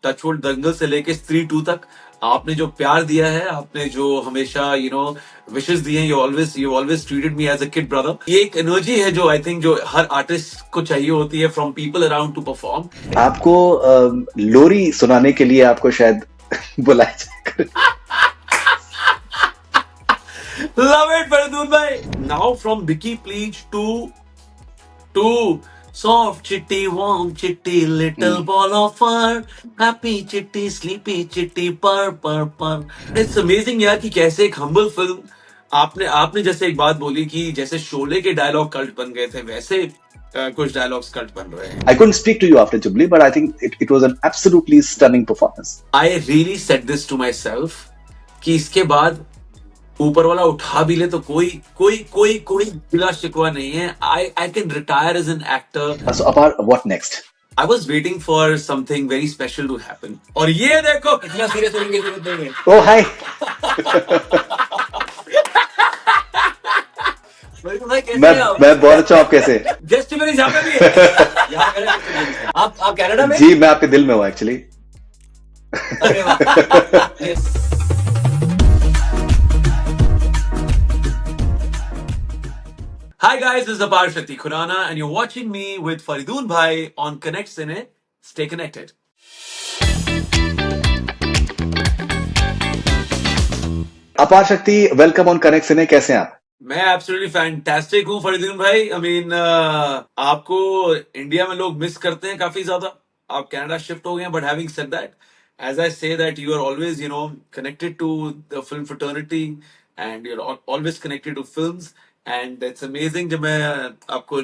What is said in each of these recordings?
Touchwood दंगल से लेके स्त्री 2 तक आपने जो प्यार दिया है, आपने जो हमेशा विशेस दिए हैं, you always treated me as a kid brother. ये एक एनर्जी है जो आई थिंक जो हर आर्टिस्ट को चाहिए होती है from people around to perform. आपको लोरी सुनाने के लिए आपको शायद बुलाया जाएगा। Love it, Faridun bhai. Now from Vicky Pleach to soft chitty, warm chitty, little ball of fur, happy chitty, sleepy chitty, purr. It's amazing यार कि कैसे एक humble film आपने आपने जैसे एक बात बोली कि जैसे शोले के डायलॉग कल्ट बन गए थे, वैसे कुछ डायलॉग्स कल्ट बन रहे हैं। I couldn't speak to you after Jubilee, but I think it was an absolutely stunning performance. I really said this to myself कि इसके बाद ऊपर वाला उठा भी ले तो कोई कोई कोई कोई गिला शिकवा नहीं है। I can retire as an actor. So apart, what next? I was waiting for something very special to happen. और ये देखो इतना सीरियस होने की जरूरत नहीं है। Oh hi. मैं बहुत अच्छा हूँ। आप कैसे? गेस्ट मेरी जहाँ पे भी है। आप कनाडा में? जी मैं आपके दिल में हूँ एक्चुअली। अरे वाह। Hi guys, this is Apar Shakti Khurana and you're watching me with Faridun Bhai on Connect Cine. Stay connected. अपार शक्ति, वेलकम ऑन कनेक्ट सिने। कैसे हैं आप? मैं एब्सोल्युटली फैंटास्टिक हूँ फरीदुन भाई। आई मीन आपको इंडिया में लोग मिस करते हैं काफी ज्यादा। आप कनाडा शिफ्ट हो गए हैं, but having said that, as I say that you are always connected to the film fraternity and you are always connected to films and it's amazing. जब मैं आपको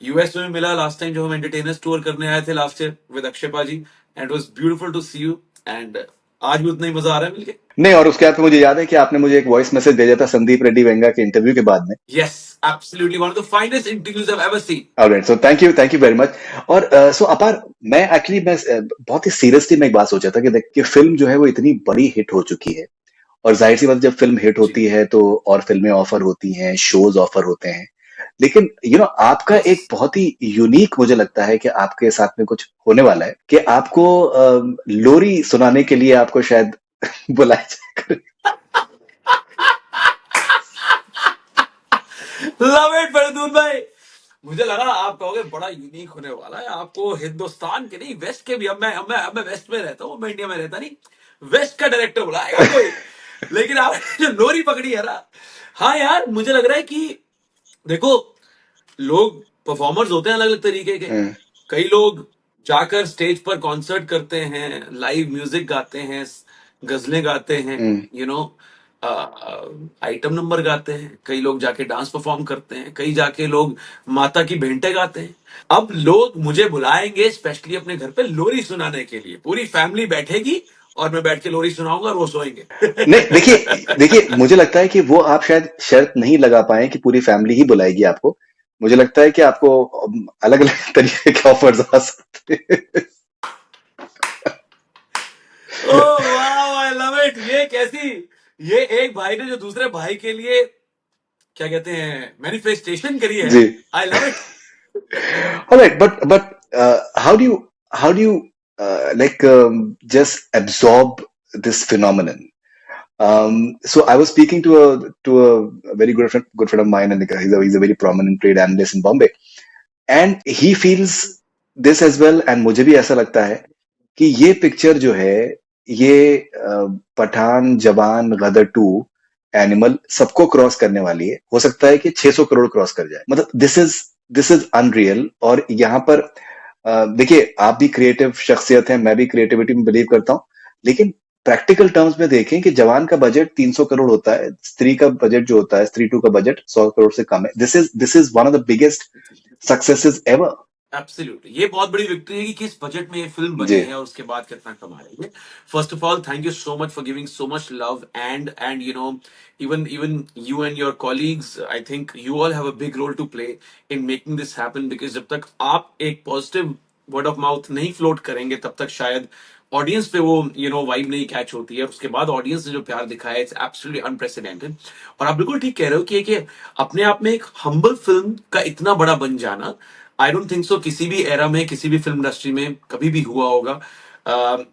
यूएस में मिला लास्ट टाइम, जो हम एंटरटेनर्स टूर करने आए थे last year with Akshay paaji, and it was beautiful to see you and आज भी उतना ही मजा आ रहा है मिलके। नहीं, और उसके बाद मुझे याद है कि आपने मुझे एक वॉइस मैसेज भेजा था संदीप रेड्डी वेंगा के इंटरव्यू के बाद में। Yes, absolutely one of the finest interviews I've ever seen. Alright, so thank you very much। और सो अपार, मैं बहुत ही सीरियसली मैं एक बात सोचा था कि देख कि फिल्म जो है वो इतनी बड़ी हिट हो चुकी है, और जाहिर सी बात जब फिल्म हिट होती है तो और फिल्में ऑफर होती हैं, शोज ऑफर होते हैं, लेकिन आपका एक बहुत ही यूनिक मुझे लगता है कि आपके साथ में कुछ होने वाला है कि आपको लोरी सुनाने के लिए आपको शायद बुलाया जाएगा। Love it, फरीदुन भाई। मुझे लगा आप कहोगे बड़ा यूनिक होने वाला है, आपको हिंदुस्तान के नहीं वेस्ट के भी। अब मैं वेस्ट में रहता हूँ, मैं इंडिया में रहता नहीं, वेस्ट का डायरेक्टर बुलाएगा कोई। लेकिन आपने जो लोरी पकड़ी है ना, हाँ यार मुझे लग रहा है कि देखो, लोग परफॉर्मर्स होते हैं अलग अलग तरीके के। कई लोग जाकर स्टेज पर कॉन्सर्ट करते हैं, लाइव म्यूजिक गाते हैं, गजलें गाते हैं, आइटम नंबर गाते हैं, कई लोग जाके डांस परफॉर्म करते हैं, कई जाके लोग माता की भेंटे गाते हैं। अब लोग मुझे बुलाएंगे स्पेशली अपने घर पे लोरी सुनाने के लिए, पूरी फैमिली बैठेगी और मैं बैठ के लोरी सुनाऊंगा और वो सोएंगे। नहीं, देखिए मुझे लगता है कि वो आप शायद शर्त नहीं लगा पाए कि पूरी फैमिली ही बुलाएगी आपको। मुझे लगता है कि आपको अलग अलग तरीके के ऑफर्स आ सकते हैं। Oh wow, I love it. ये एक भाई ने जो दूसरे भाई के लिए क्या कहते हैं मैनिफेस्टेशन करी है। जी। I love it. Alright, but how do you like just absorb this phenomenon? So I was speaking to a very good friend of mine, and he's a very prominent trade analyst in Bombay, and he feels this as well, and मुझे भी ऐसा लगता है कि ये picture जो है ये पठान, जवान, गदर 2, एनिमल सबको क्रॉस करने वाली है। हो सकता है कि 600 करोड़ क्रॉस कर जाए। मतलब दिस इज अनरियल। और यहाँ पर देखिए, आप भी क्रिएटिव शख्सियत हैं, मैं भी क्रिएटिविटी में बिलीव करता हूँ, लेकिन प्रैक्टिकल टर्म्स में देखें कि जवान का बजट 300 करोड़ होता है, स्त्री का बजट जो होता है, स्त्री 2 का बजट 100 करोड़ से कम है। This is one of the biggest successes ever. Absolutely, ये बहुत बड़ी विक्ट्री है कि किस बजट में ये फिल्म बनी है और उसके बाद कितना कमा रही है। First of all, thank you so much for giving so much love and even you and your colleagues, I think you all have a big role to play in making this happen, because जब तक आप एक positive word of mouth नहीं float करेंगे तब तक शायद audience पे वो वाइब नहीं कैच होती है। उसके बाद ऑडियंस ने जो प्यार दिखाया, इट्स एब्सोल्युटली अनप्रेसिडेंटेड। और आप बिल्कुल ठीक कह रहे हो कि अपने आप में एक हम्बल फिल्म का इतना बड़ा बन जाना आई डोंट थिंक सो किसी भी एरा में, किसी भी फिल्म इंडस्ट्री में कभी भी हुआ होगा। अ,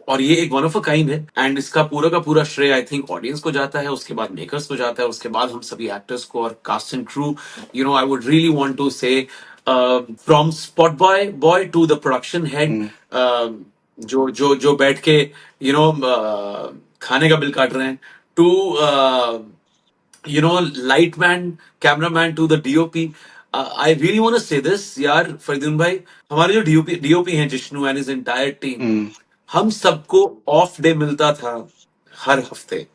और ये एक वन ऑफ अ काइंड है, एंड इसका पूरा का पूरा श्रेय आई थिंक ऑडियंस को जाता है, उसके बाद मेकर्स को जाता है, उसके बाद हम सभी एक्टर्स को और cast and crew. I would really want to say from spot boy to the production head, hmm, जो बैठ के खाने का बिल काट रहे हैं, to light man, cameraman, to the DOP. I really want to say this यार फरीदुन भाई, हमारे जो डीओपी हैं Jishnu and his entire team, hmm, हम सबको ऑफ डे मिलता था हर हफ्ते।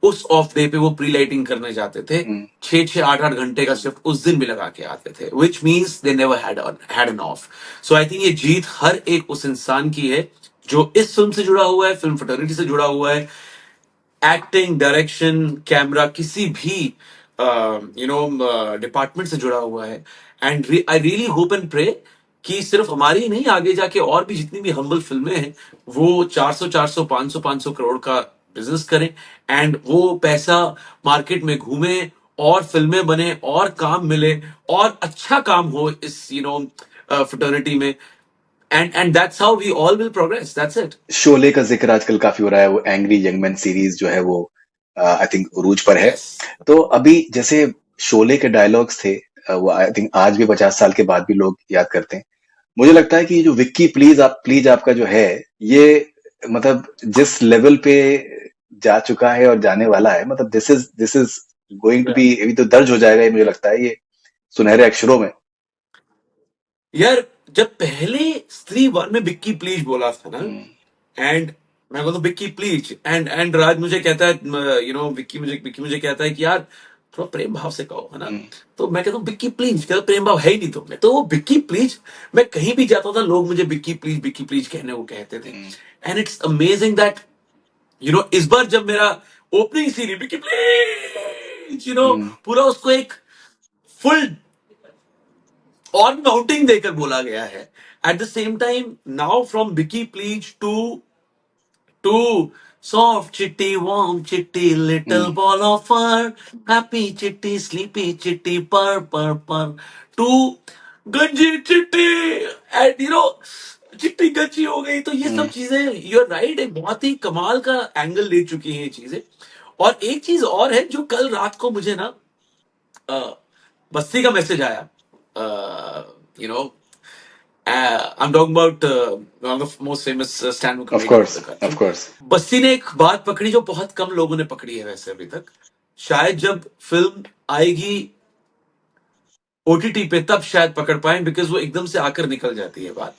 उस ऑफ डे पे वो प्री लाइटिंग करने जाते थे, हम्म। 6-6 8-8 घंटे का शिफ्ट उस दिन भी लगा के आते थे, which means they never had an of. So I think ये जीत हर एक उस इंसान की है जो इस फिल्म से जुड़ा हुआ है, फिल्म फटर्निटी से जुड़ा हुआ है, एक्टिंग, डायरेक्शन, कैमरा, किसी भी डिपार्टमेंट से जुड़ा हुआ है। And I really hope and pray कि सिर्फ हमारी ही नहीं, आगे जाके और भी जितनी भी हम्बल फिल्में हैं वो 400 400 500 500 करोड़ का बिजनेस करें, एंड वो पैसा मार्केट में घूमे और फिल्में बने और काम मिले और अच्छा काम हो इस फ्रेटर्निटी में, and that's how we all will progress, that's it. Sholay का जिक्र आजकल काफी हो रहा है, वो एंग्री यंग मैन सीरीज जो है वो आई थिंक उरूज पर है। यस। तो अभी जैसे शोले के डायलॉग्स थे, वो आई थिंक आज भी 50 साल के बाद भी लोग याद करते हैं। मुझे लगता है कि ये जो विक्की प्लीज आपका जो है, ये मतलब जिस लेवल पे जा चुका है और जाने वाला है, मतलब this is going to be, अभी तो दर्ज हो जाएगा ये, मुझे लगता है ये सुनहरे अक्षरों में। यार जब पहले स्त्री वन में बिक्की प्लीज बोला था ना, हम्म, एंड मैं बोलता बिक्की प्लीज, एंड राज मुझे कहता है, विक्की मुझे कहता है कि यार थोड़ा प्रेम भाव से कहो, है ना। हम्म, तो मैं कहता हूँ बिक्की प्लीज, कहता प्रेम भाव है ही नहीं तो मैं तो वो बिक्की प्लीज। मैं कहीं भी जाता था लोग मुझे बिक्की प्लीज कहने को कहते थे, हम्म, एंड इट्स अमेजिंग दैट इस बार जब मेरा ओपनिंग सीन बिक्की प्लीज, हम्म, पूरा उसको एक फुल और माउंटिंग देकर बोला गया है। At the same time now from Vicky please to soft chitty warm chitty little hmm, ball of fur, happy chitty sleepy chitty purr purr purr, to गंजी चिट्टी, एंड चिट्टी गंजी हो गई। तो ये हम्म, सब चीजें, यू आर राइट, एक बहुत ही कमाल का एंगल ले चुकी हैं ये चीजें। और एक चीज और है जो कल रात को मुझे ना बस्ती का मैसेज आया, you know I am talking about one of the most famous stand up of comedian of course, the of country. Course. बस्ती ने एक बात पकड़ी जो बहुत कम लोगों ने पकड़ी है वैसे अभी तक, शायद जब फिल्म आएगी ओटीटी पे तब शायद पकड़ पाए, बिकॉज वो एकदम से आकर निकल जाती है बात।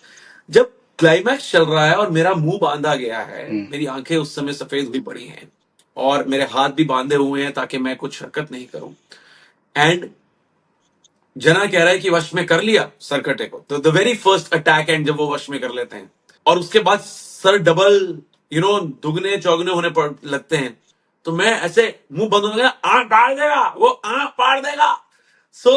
जब क्लाइमैक्स चल रहा है और मेरा मुंह बांधा गया है, हम्म, मेरी आंखें उस समय सफेद हुई पड़ी हैं और मेरे हाथ भी बांधे हुए हैं ताकि मैं कुछ हरकत नहीं करूं, एंड जना कह रहा है कि वश में कर लिया सरकटे को, तो the very first attack and जब वो वश में कर लेते हैं और उसके बाद सर डबल दुगने चौगने होने पड़ लगते हैं, तो मैं ऐसे मुंह बंद होने लगा, आंख फाड़ देगा वो, आंख फाड़ देगा। सो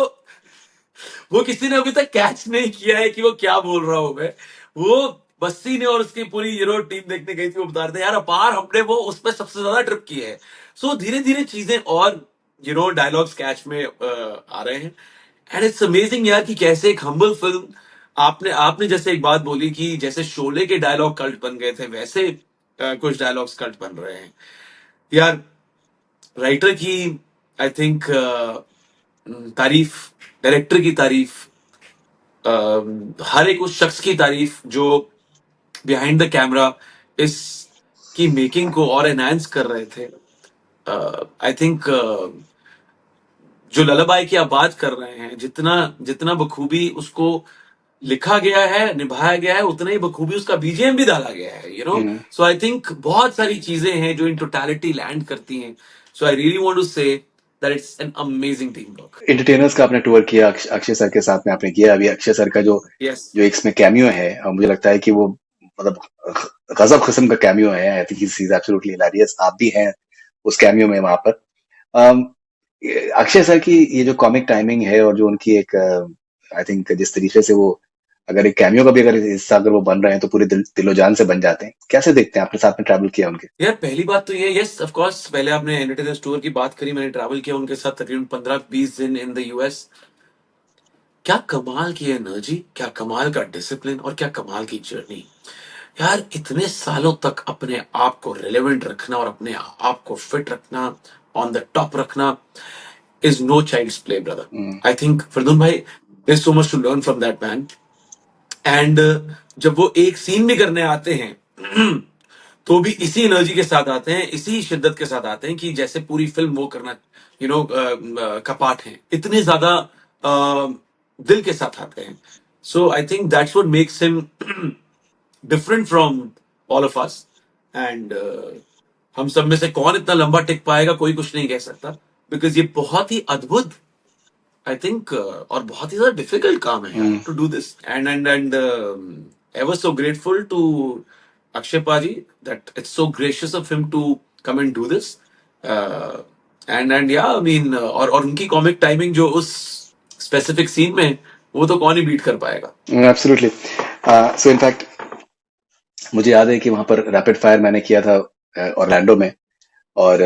वो किसी ने अभी तक कैच नहीं किया है कि वो क्या बोल रहा हूं मैं। वो बस्सी ने और उसकी पूरी टीम देखने गई थी, वो बता रहे थे यार अपार हमने वो उस पर सबसे ज्यादा ट्रिप किए हैं। सो धीरे धीरे चीजें और डायलॉग्स कैच में आ रहे हैं, एंड इट्स अमेजिंग यार कि कैसे एक हम्बल फिल्म, आपने आपने जैसे एक बात बोली कि जैसे शोले के डायलॉग कल्ट बन गए थे, वैसे कुछ डायलॉग्स कल्ट बन रहे हैं यार। राइटर की आई थिंक तारीफ, डायरेक्टर की तारीफ, हर एक उस शख्स की तारीफ जो बिहाइंड द कैमरा इस की मेकिंग को और एनहांस कर रहे थे। आई थिंक जो ललाबाई की आप बात कर रहे हैं, जितना जितना बखूबी उसको लिखा गया है, निभाया गया है, उतना ही बखूबी उसका बीजीएम भी डाला गया है, हम्म। सो आई थिंक बहुत सारी चीजें हैं जो इन टोटलिटी लैंड करती हैं। So I really want to say that it's an amazing team work. Entertainers का आपने टूर किया, अक्षय सर के साथ में आपने किया। अभी अक्षय सर का जो यस। जो एक इसमें कैमियो है, मुझे लगता है कि वो मतलब गजब किस्म का कैमियो है। I think he is absolutely hilarious. आप भी हैं उस कैमियो में वहां पर। अम, अक्षय सर की ये जो कॉमिक टाइमिंग है और जो उनकी एक आई थिंक जिस तरीके से वो अगर एक कैमियो का भी अगर हिस्सा अगर वो बन रहे हैं तो पूरे दिलो जान से बन जाते हैं। कैसे देखते हैं, आपने साथ में ट्रैवल किया उनके? यार पहली बात तो ये, यस ऑफ कोर्स, पहले आपने एंटरटेनर स्टोर की बात करी, मैंने ट्रैवल किया उनके साथ तकरीबन 15-20 दिन इन द यूएस। क्या कमाल की एनर्जी, क्या कमाल का डिसिप्लिन और क्या कमाल की जर्नी। यार इतने सालों तक अपने आप को रिलेवेंट रखना और अपने आप को फिट रखना, ऑन द टॉप रखना is no child's play, brother. I think Fardun bhai, there's so much to learn from that man. And जब वो एक सीन भी करने आते हैं तो भी इसी एनर्जी के साथ आते हैं, इसी शिद्दत के साथ आते हैं कि जैसे पूरी फिल्म वो करना कपाट है, इतने ज्यादा दिल के साथ आते हैं. So I think that's what makes him different from all of us. And हम सब में से कौन इतना लंबा टिक पाएगा कोई कुछ नहीं कह सकता, बिकॉज ये बहुत ही अद्भुत आई थिंक और बहुत ही ज्यादा डिफिकल्ट काम है यार to do this. And ever so grateful to Akshay Paji that it's so gracious of him to come and do this. And yeah, I mean और उनकी कॉमिक टाइमिंग जो उस स्पेसिफिक सीन में है, वो तो कौन ही बीट कर पाएगा. एब्सोल्युटली. सो इनफैक्ट मुझे याद है कि वहां पर रैपिड फायर मैंने किया था ऑरलैंडो में, और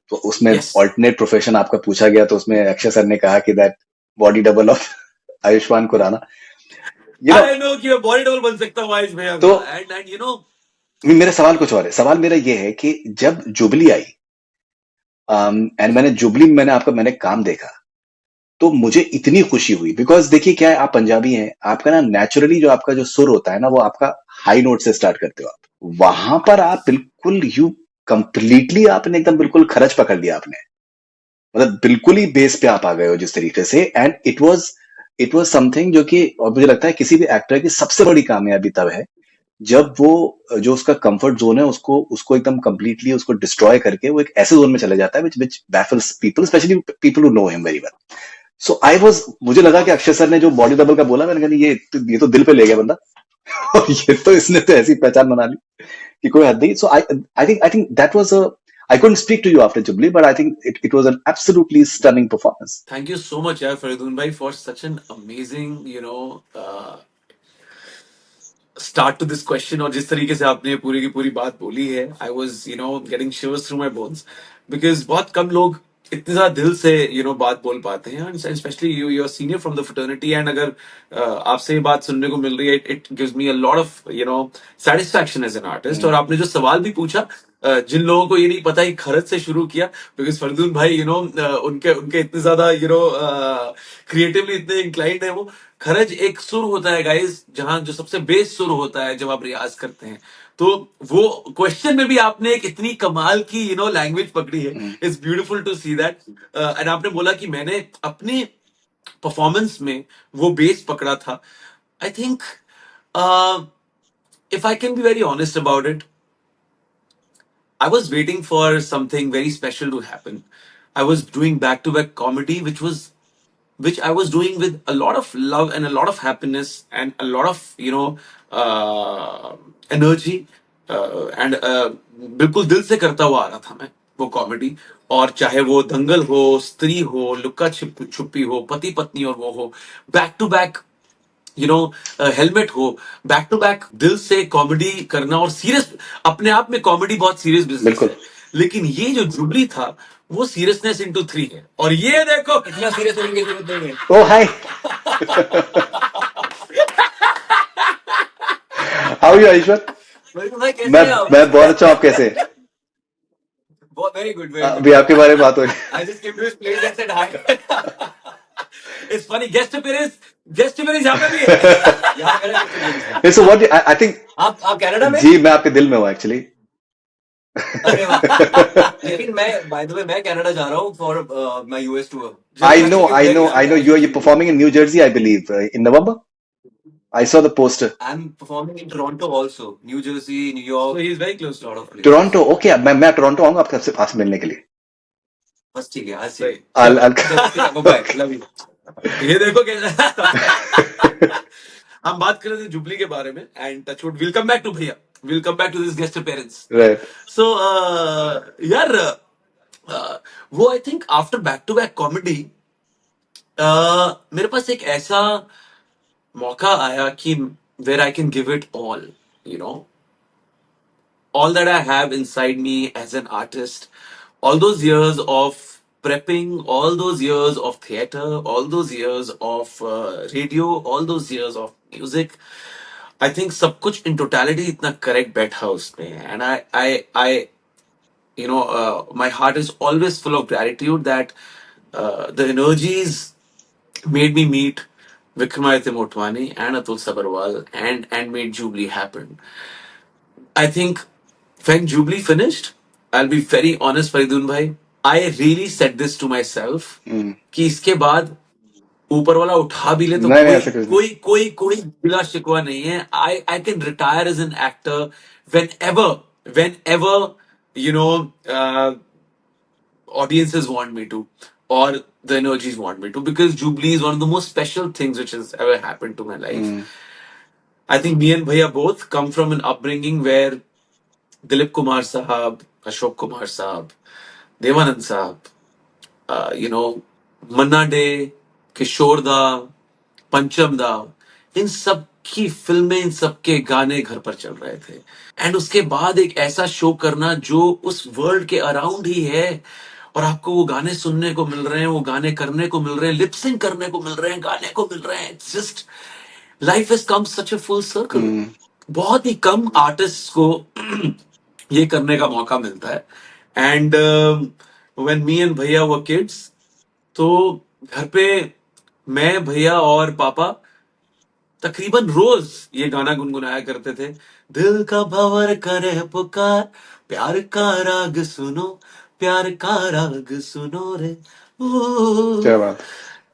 तो उसमें Yes. ऑल्टरनेट प्रोफेशन आपका पूछा गया, तो उसमें अक्षय सर ने कहा कि that body double of Ayushmann Khurrana. I know कि मैं बॉडी डबल बन सकता हूँ आयुष भैया तो का. एंड यू नो मेरा सवाल कुछ और है. सवाल मेरा ये है कि जब जुबली आई एंड मैंने जुबली में मैंने काम देखा, तो मुझे इतनी खुशी हुई. बिकॉज देखिए क्या है, आप पंजाबी हैं, आपका ना नेचुरली जो आपका जो सुर होता है ना, वो आपका हाई नोट से स्टार्ट करते हो आप. वहां पर आप बिल्कुल यू कंप्लीटली आपने एकदम बिल्कुल खरच पकड़ लिया आपने. मतलब बिल्कुल ही बेस पे आप आ गए हो जिस तरीके से. एंड इट वाज समथिंग जो कि, और मुझे लगता है किसी भी एक्टर की सबसे बड़ी कामयाबी तब है जब वो जो उसका कंफर्ट जोन है उसको उसको एकदम कंप्लीटली उसको डिस्ट्रॉय करके वो एक ऐसे जोन में चले जाता है which baffles people, specially people who know him very well. So I was, मुझे लगा कि अक्षय सर ने जो बॉडी डबल का बोला, मैंने कहा ये तो दिल पे ले गया बंदा. और ये तो इसने तो ऐसी पहचान बना ली कि कोई हद नहीं. So I think that was a, I couldn't speak to you after Jubilee, but I think it was an absolutely stunning performance. Thank you so much यार फरीदून भाई for such an amazing start to this question. और जिस तरीके से आपने पूरी की पूरी बात बोली है, I was getting शिवर्स through my bones, because बहुत कम लोग इतने ज्यादा दिल से बात बोल पाते हैं, specially you are senior from the fraternity. And अगर आपसे ये बात सुनने को मिल रही है, it gives me a lot of satisfaction as an artist. और आपने जो सवाल भी पूछा, जिन लोगों को ये नहीं पता कि खरच से शुरू किया, बिकॉज फरदून भाई उनके उनके इतने ज्यादा क्रिएटिवली इतने इंक्लाइंड है वो. खरज एक सुर होता है गाइस, जहां जो सबसे बेस सुर होता है जब आप रियाज करते हैं. तो वो क्वेश्चन में भी आपने एक इतनी कमाल की लैंग्वेज पकड़ी है. It's beautiful to see that. And आपने बोला कि मैंने अपने परफॉर्मेंस में वो बेस पकड़ा था. I think if I can be very honest about it, I was waiting for something very special to happen. I was doing back to back comedy, which I was doing with a lot of love and a lot of happiness and a lot of energy. And बिल्कुल दिल से करता हुआ आ रहा था मैं वो comedy. और चाहे वो दंगल हो, स्त्री हो, लुक्का छुपी हो, पति पत्नी और वो हो, बैक टू बैक हेलमेट हो, बैक टू बैक दिल से कॉमेडी करना. और सीरियस, अपने आप में कॉमेडी बहुत सीरियस बिजनेस बिल्कुल. है, लेकिन ये जो जुबली था वो सीरियसनेस इंटू 3 है. और ये देखो इतना सीरियस होने की जरूरत नहीं है. Oh hi. How are you, Aishwar? भाई कैसे मैं हैं आप? मैं बहुत अच्छा हूं. आप कैसे? बहुत वेरी गुड, अभी आपके बारे में बात हो रही है. I just came to his place and said hi. It's funny, guest appearance यहाँ पे भी है. यहाँ मेरा guest appearance है. So what I think आप कनाडा में? जी मैं आपके दिल में हूँ एक्चुअली. अरे वाह. लेकिन मैं बाय द वे मैं कनाडा जा रहा हूँ for my US tour. I know you're performing in New Jersey, I believe, in November. I saw the poster. I'm performing in Toronto also, New Jersey, New York. So he's very close to a lot of places. Toronto, okay. मैं Toronto आऊंगा आपसे पास मिलने के लिए. बस ठीक है, आज से. I'll bye, love you. ये देखो कैसा. हम बात कर रहे थे जुबली के बारे में, and touchwood will come back to भैया, will come back to this guest appearance. right. So यार वो I think after back to back comedy मेरे पास एक ऐसा मौका आया कि where I can give it all, you know all that I have inside me as an artist, all those years of prepping, all those years of theater, all those years of radio, all those years of music, I think सब कुछ in totality इतना correct बैठा उसमें, and I my heart is always full of gratitude that the energies made me meet Vikramaditya Motwani and Atul Sabarwal and made Jubilee happen. I think when Jubilee finished, I'll be very honest, Faridun bhai, I really said this to myself कि इसके बाद ऊपर वाला उठा भी ले तो नहीं नहीं कोई ऐसा कुछ नहीं. कोई कोई कोई गिला शिकवा नहीं है. I can retire as an actor whenever you know audiences want me to, or the energies want me to, because Jubilee is one of the most special things which has ever happened to my life. I think me and Bhaiya both come from an upbringing where Dilip Kumar Sahab, Ashok Kumar Sahab, Devanand Sahab, Manna Day, Kishore Da, पंचम दा, इन सब की फिल्में, इन सब के गाने घर पर चल रहे थे. एंड उसके बाद एक ऐसा शो करना जो उस वर्ल्ड के अराउंड ही है, और आपको वो गाने सुनने को मिल रहे हैं, वो गाने करने को मिल रहे हैं, लिपसिंग करने को मिल रहे हैं, गाने को मिल रहे हैं. It's just life has come such a full circle. बहुत ही कम आर्टिस्ट को ये करने का मौका मिलता है. एंड व्हेन मी एंड भैया वर किड्स, तो घर पे मैं, भैया और पापा तकरीबन रोज ये गाना गुनगुनाया करते थे. दिल का भंवर करे पुकार, प्यार का राग सुनो, प्यार का राग सुनो रे. क्या ओ. बात.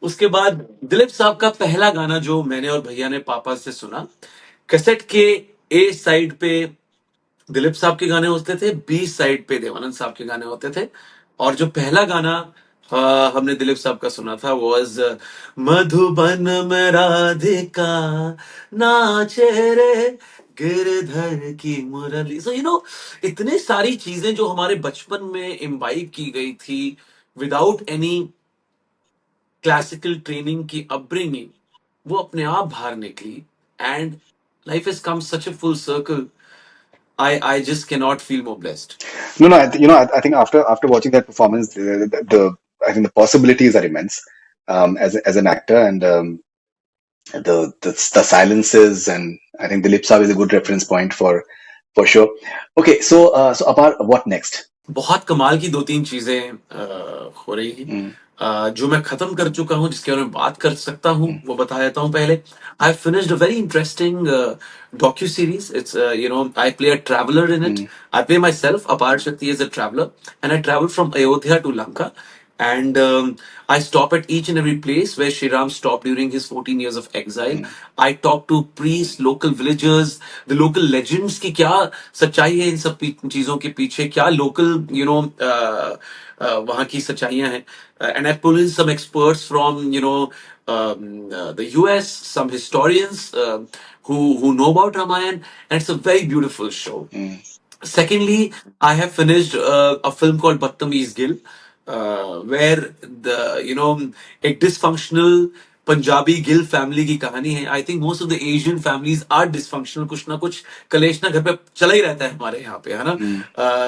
उसके बाद दिलीप साहब का पहला गाना जो मैंने और भैया ने पापा से सुना, कैसेट के ए साइड पे दिलीप साहब के गाने होते थे, बी साइड पे देवानंद साहब के गाने होते थे. और जो पहला गाना हमने दिलीप साहब का सुना था वाज मधुबन में राधिका नाचे रे गिरधर की मुरली. सो इतने सारी चीजें जो हमारे बचपन में इम्बाइब की गई थी विदाउट एनी क्लासिकल ट्रेनिंग की अपब्रिंगिंग, वो अपने आप बाहर निकली. And life has come such a full circle. I just cannot feel more blessed. No, no. I think after watching that performance, I think the possibilities are immense as an actor, and the silences, and I think Dilip Saab is a good reference point for sure. Okay, so apart, what next? बहुत कमाल की दो तीन चीजें हो रही हैं. जो मैं खत्म कर चुका हूं, जिसके बारे में बात कर सकता हूं, वो बता देता हूं पहले. I finished a very interesting docu series. It's I play a traveler in it. I play myself, Apar Shakti, as a traveler, and I travel from Ayodhya to Lanka. And I stop at each and every place where Sri Ram stopped during his 14 years of exile. I talk to priests, local villagers, the local legends की क्या सच्चाई है इन सब चीजों के पीछे, क्या local वहाँ की सच्चाइयां हैं. And I pull in some experts from the US, some historians who know about Ramayana, and it's a very beautiful show. Secondly, I have finished a film called Badtameez Gil, where एक dysfunctional Punjabi Gill family की कहानी है. I think most of the Asian families are dysfunctional. कुछ ना कुछ कलेश ना घर पे चला ही रहता है हमारे यहाँ पे, है ना.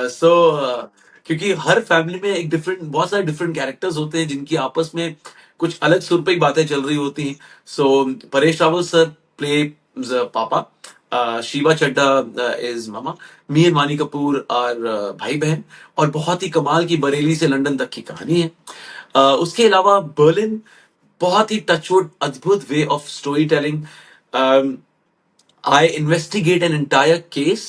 सो क्योंकि हर फैमिली में एक बहुत सारे डिफरेंट कैरेक्टर्स होते हैं जिनकी आपस में कुछ अलग सुर पे ही बातें चल रही होती हैं. सो परेश रावल सर प्ले पापा, शीवा चड्डा इज मामा, मी एंड वानी कपूर और भाई बहन, और बहुत ही कमाल की बरेली से लंदन तक की कहानी है. उसके अलावा बर्लिन, बहुत ही टचवुड अद्भुत way of story telling. I investigate an entire case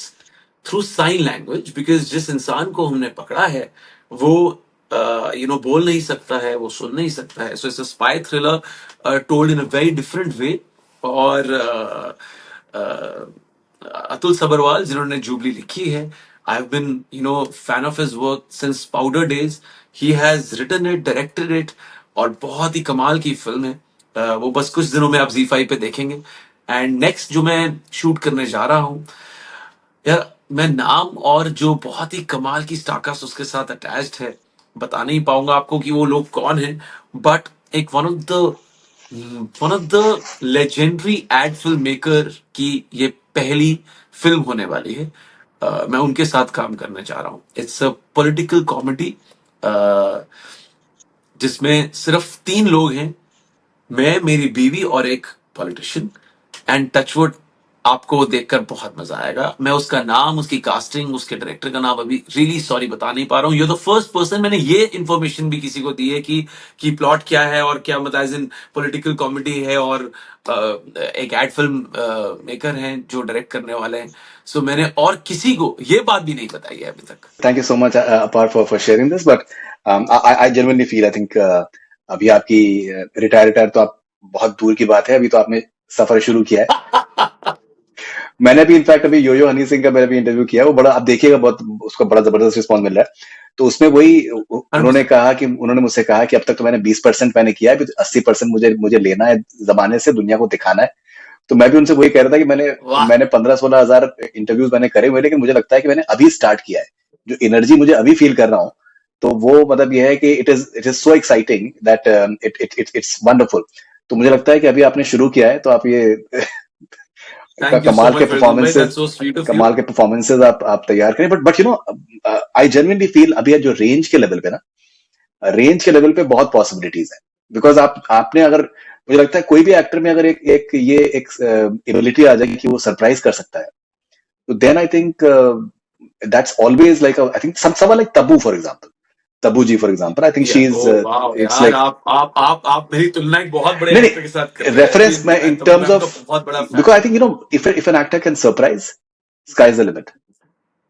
through sign language, because जिस इंसान को हमने पकड़ा है वो बोल नहीं सकता है, वो सुन नहीं सकता है. So it's a spy thriller told in a very different way. और अतुल सबरवाल जिन्होंने जुबली लिखी है, I have been fan of his work since Powder days. He has written it, directed it, और बहुत ही कमाल की फिल्म है. वो बस कुछ दिनों में आप ZEE5 पे देखेंगे. एंड नेक्स्ट जो मैं शूट करने जा रहा हूँ, यार मैं नाम और जो बहुत ही कमाल की स्टारकास्ट उसके साथ अटैच्ड है बता नहीं पाऊंगा आपको कि वो लोग कौन हैं. बट एक one of the legendary ad film maker की ये पहली फिल्म होने वाली है. मैं उनके साथ काम करने जा रहा हूँ. इट्स अ पॉलिटिकल कॉमेडी जिसमें सिर्फ 3 लोग हैं, मैं, मेरी बीवी और एक पॉलिटिशियन। एंड टचवुड, आपको देखकर बहुत मजा आएगा। मैं उसका नाम, उसकी कास्टिंग, उसके डायरेक्टर का नाम अभी रियली सॉरी बता नहीं पा रहा हूँ। यू द फर्स्ट पर्सन, मैंने ये इन्फॉर्मेशन भी किसी को दी है कि प्लॉट क्या है और क्या, मतलब एज इन पॉलिटिकल कॉमेडी है और एक एड फिल्म मेकर हैं जो डायरेक्ट करने वाले हैं। सो मैंने और किसी को ये बात भी नहीं बताई है अभी तक। Thank you so much, apart for sharing this. But I genuinely feel, I think अभी आपकी रिटायर तो आप बहुत दूर की बात है, अभी तो आपने सफर शुरू किया है। मैंने भी इनफैक्ट अभी योयो हनी सिंह का मैंने भी इंटरव्यू किया है, वो बड़ा, आप देखिएगा, बहुत उसका बड़ा जबरदस्त रिस्पॉन्स मिल रहा है। तो उसमें वही उन्होंने 100%। कहा कि उन्होंने मुझसे कहा कि अब तक तो मैंने 20% मैंने किया है, 80% मुझे मुझे लेना है जमाने से, दुनिया को दिखाना है। तो मैं भी उनसे वही कह रहा था कि मैंने वाह। मैंने 15-16 हजार इंटरव्यूज मैंने करे हुए, लेकिन मुझे लगता है कि मैंने अभी स्टार्ट किया है। जो एनर्जी मुझे अभी फील कर रहा हूँ, तो वो मतलब ये है कि it is so exciting that it's wonderful. तो मुझे लगता है कि अभी आपने शुरू किया है, तो आप ये थैंक यू सो कमाल के मच फरीदुन भाई, performances that's so sweet of you. कमाल के परफॉर्मेंसेस आप तैयार करें। But you know, I genuinely feel अभी जो रेंज के लेवल पे ना, रेंज के लेवल पे बहुत पॉसिबिलिटीज है। बिकॉज आपने अगर, मुझे लगता है कोई भी एक्टर में अगर एक एबिलिटी आ जाए कि वो सरप्राइज कर सकता है, तो then I think that's always like, I think someone like Tabu for example, Tabu ji for example, I think yeah she oh is, वाह इट्स यार, लाइक, आप मेरी तुलना एक बहुत बड़े नहीं एक्टर के साथ कर नहीं, रहे हैं। रेफरेंस मैं इन तब्बू टर्म्स मैम का ऑफ, बहुत बड़ा बिकॉज फैन आई हूँ। Think you know, if an actor can surprise, sky is the limit.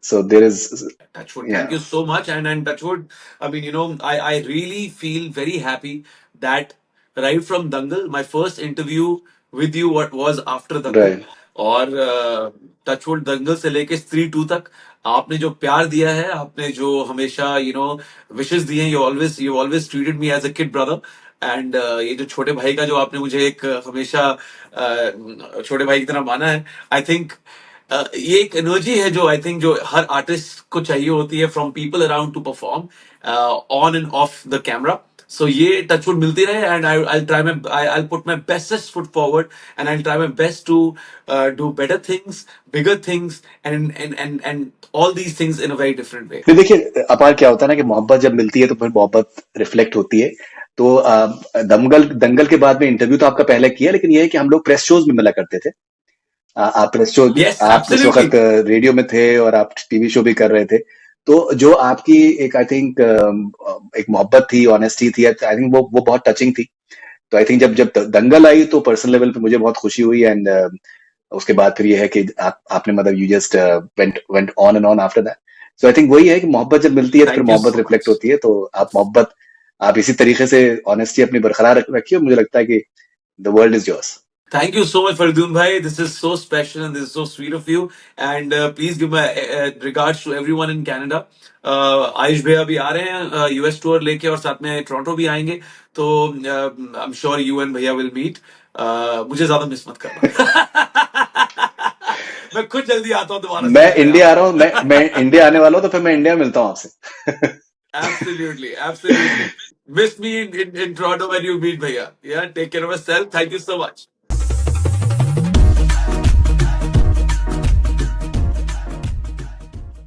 So there is, Touchwood, yeah, thank you so much. And Touchwood, I mean, I really feel very happy that right from Dangal, my first interview with you what was after Dangal, right, और touchwood दंगल से लेके स्त्री 2 तक आपने जो प्यार दिया है, आपने जो हमेशा विशेस दिए हैं, you always treated me as a kid brother. And ये जो छोटे भाई का जो आपने मुझे एक हमेशा छोटे भाई की तरह माना है, आई थिंक ये एक एनर्जी है जो आई थिंक जो हर आर्टिस्ट को चाहिए होती है from people around to perform on and off the camera. So ये टचवुड मिलती रहे, and I try my I put my bestest foot forward, and I try my best to do better things, bigger things, and all these things in a very different way. फिर देखिए अपार क्या होता है ना, कि मोहब्बत जब मिलती है तो फिर मोहब्बत रिफ्लेक्ट होती है। तो दंगल दंगल के बाद में इंटरव्यू तो आपका पहले किया, लेकिन ये है कि हम लोग प्रेस शोज में मिला करते थे। आप प्रेस शो, यस, आप उस एब्सोल्युटली। वक्त रेडियो में थे और आप टीवी शो भी कर रहे थे। तो जो आपकी एक, आई थिंक, एक मोहब्बत थी, ऑनेस्टी थी, आई थिंक वो बहुत टचिंग थी। तो आई थिंक जब जब दंगल आई तो पर्सनल लेवल पे मुझे बहुत खुशी हुई। एंड उसके बाद फिर ये है कि आपने मतलब you just went went on and on after that. So I think वही है कि मोहब्बत जब मिलती है तो फिर थैंक यू मोहब्बत सो रिफ्लेक्ट मच। होती है। तो आप मोहब्बत, आप इसी तरीके से ऑनेस्टी अपनी बरकरार रखिए, मुझे लगता है कि the world is yours. Thank you so much, Fardun bhai. This is so special and this is so sweet of you. And please give my regards to everyone in Canada. Ayush भैया भी आ रहे हैं यूएस टूर लेके, और साथ में Toronto भी आएंगे। तो I am sure you and भैया विल मीट। मुझे ज्यादा मिस मत करना। मैं खुद जल्दी आता हूँ दोबारा से मैं मिलने इंडिया आ रहा आपसे। हूँ, मैं इंडिया आने वाला हूँ, तो फिर मैं इंडिया में मिलता हूँ आपसे। Absolutely, absolutely. Miss me in Toronto when you meet भैया। Yeah, take care of yourself. Thank you so much.